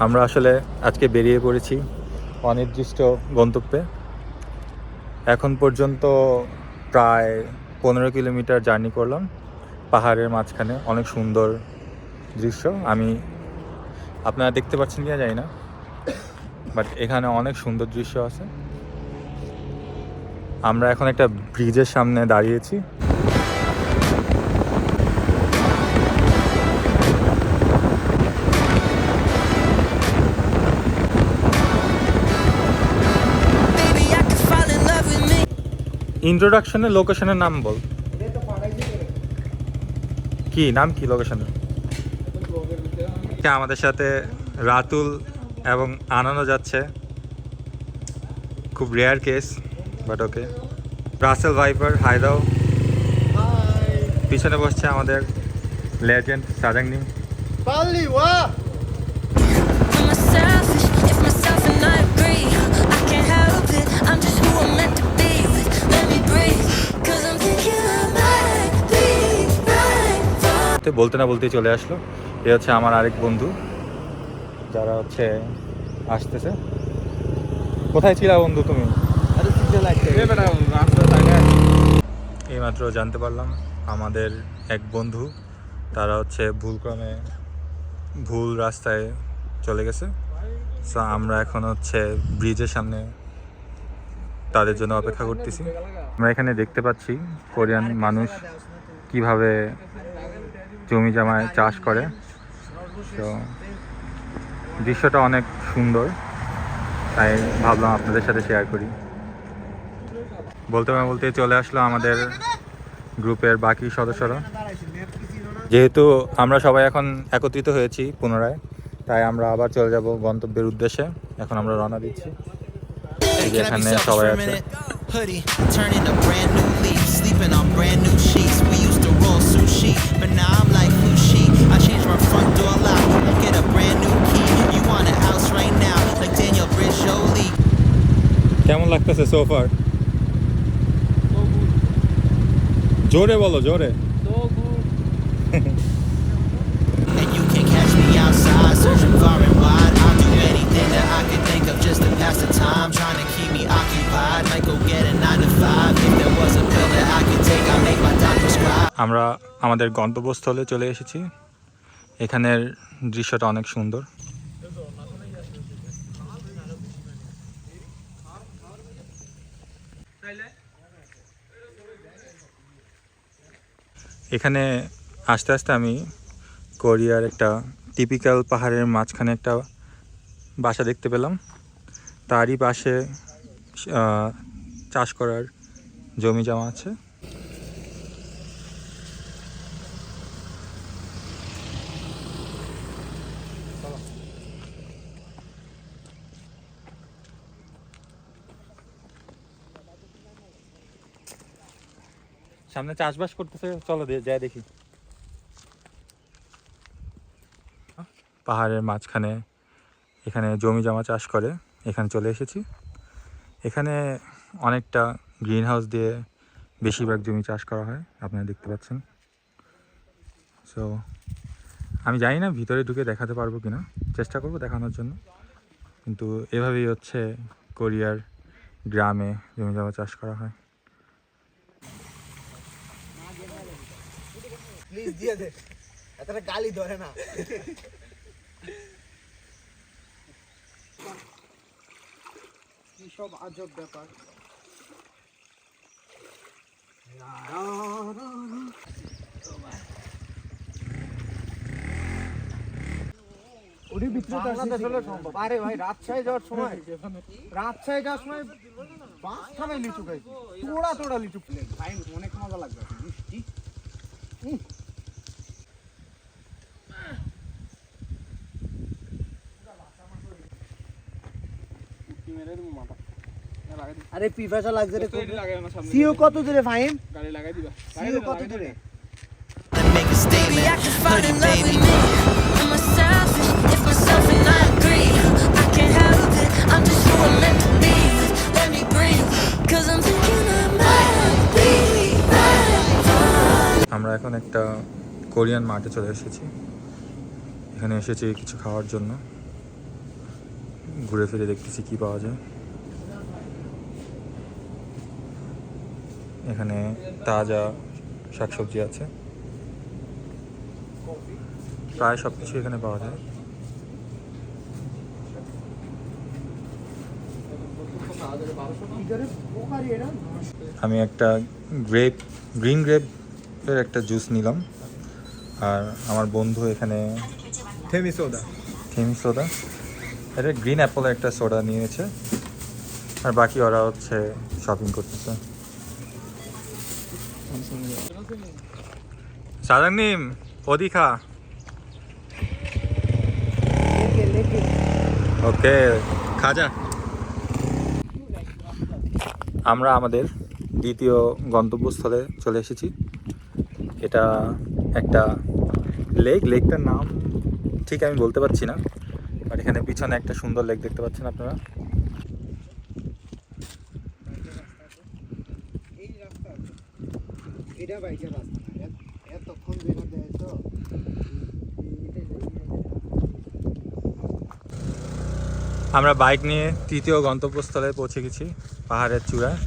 আমরা আসলে আজকে বেরিয়ে পড়েছি অনির্দিষ্ট গন্তব্যে। এখন পর্যন্ত প্রায় 15 কিলোমিটার জার্নি করলাম পাহাড়ের মাঝখানে। অনেক সুন্দর দৃশ্য। আপনারা দেখতে পাচ্ছেন কিনা জানি না, বাট এখানে অনেক সুন্দর দৃশ্য আছে। আমরা এখন একটা ব্রিজের সামনে দাঁড়িয়েছি। ইন্ট্রোডাকশনের লোকেশনের নাম বল। কি নাম, কি লোকেশনের? আমাদের সাথে রাতুল এবং আনানো যাচ্ছে, খুব rare case, but okay. Russell viper, হাই দাও। পিছনে বসছে আমাদের লেজেন্ড সাজাংনি। বলতে না বলতেই চলে আসলো। এ হচ্ছে আমার আরেক বন্ধু, যারা হচ্ছে আসতেছে। কোথায় ছিলা বন্ধু তুমি? এইমাত্র জানতে পারলাম আমাদের এক বন্ধু, তারা হচ্ছে ভুলক্রমে ভুল রাস্তায় চলে গেছে। সো আমরা এখন হচ্ছে ব্রিজের সামনে তাদের জন্য অপেক্ষা করতেছি। আমরা এখানে দেখতে পাচ্ছি কোরিয়ান মানুষ কিভাবে জমি জমায় চাষ করে। তো দৃশ্যটা অনেক সুন্দর, তাই ভাবলাম আপনাদের সাথে শেয়ার করি। বলতে বলতে চলে আসলো আমাদের গ্রুপের বাকি সদস্যরা। যেহেতু আমরা সবাই এখন একত্রিত হয়েছি পুনরায়, তাই আমরা আবার চলে যাব গন্তব্যের উদ্দেশ্যে। এখন আমরা রওনা দিচ্ছি। এখানে সবাই আছে। Turning a brand new leaf, sleeping on brand new sheets. We used to roll sushi, but now I'm like Fushi. I changed my front door lock, get a brand new key. You want a house right now, like Daniel Bridge-Jolie. কেমন লাগতেছে সোফার? জোরে বলো, জোরে। And you can catch me outside, searching far and wide. I'll do anything that I can think of just to pass the time, trying to keep me occupied. Might go get a 9 to 5. If there was a pill that I could take, I'll make my doctor prescribe. আমরা আমাদের গন্তব্যস্থলে চলে এসেছি। এখানের দৃশ্যটা অনেক সুন্দর। এখানে আস্তে আস্তে আমি কোরিয়ার একটা টিপিক্যাল পাহাড়ের মাঝখানে একটা বাসা দেখতে পেলাম। তারই পাশে চাষ করার জমি জমা আছে। সামনে চাষবাস করতেছে, চলো যাই দেখি। পাহাড়ের মাঝখানে এখানে জমি জমা চাষ করে, এখানে চলে এসেছি। এখানে অনেকটা গ্রিন হাউস দিয়ে বেশিরভাগ জমি চাষ করা হয়, আপনারা দেখতে পাচ্ছেন। সো আমি জানি না ভিতরে ঢুকে দেখাতে পারবো কিনা, চেষ্টা করবো দেখানোর জন্য। কিন্তু এভাবেই হচ্ছে কোরিয়ার গ্রামে জমি জমা চাষ করা হয়। প্লিজ দিয়ে দে, এতটা গালি ধরে না। কি সব আজব ব্যাপার। ওরই ভিতরে বাংলাদেশ হলে সম্ভব। আরে ভাই রাজশাহী যাওয়ার সময় বাস থামে লিচু খাইছি, তোড়া লিচু প্লেন। ভাই অনেক মজা লাগবে, মিষ্টি। আরে পিফাসা লাগছে রে। সিও কত দূরে ফাহিম? গাড়ি লাগাই দিবা। সিও কত দূরে? Make a statement, put it baby. I'm a selfish, if myself and I agree. I can't help it, I'm just who I'm meant to be. Let me breathe, cause I'm thinking I might be right. আমরা এখন একটা Korean মার্টে চলে এসেছি। এখানে এসেছি কিছু খাওয়ার জন্য। ঘুরে ফিরে দেখতেছি কি পাওয়া যায়। এখানে তাজা শাকসবজি আছে, প্রায় সব কিছু এখানে পাওয়া যায়। আমি একটা গ্রিন গ্রেপের একটা জুস নিলাম, আর আমার বন্ধু এখানে থেমি সোডা এটা গ্রিন অ্যাপলের একটা সোডা নিয়েছে, আর বাকি ওরা হচ্ছে শপিং করতেছে। সাজাংনিম ওদিখা ওকে খাজা। আমরা আমাদের দ্বিতীয় গন্তব্যস্থলে চলে এসেছি। এটা একটা লেকটার নাম ঠিক আমি বলতে পারছি না, বাট এখানে পিছনে একটা সুন্দর লেক দেখতে পাচ্ছেন আপনারা। আমরা বাইক নিয়ে তৃতীয় গন্তব্যস্থলে পৌঁছে গেছি, পাহাড়ের চূড়ায়।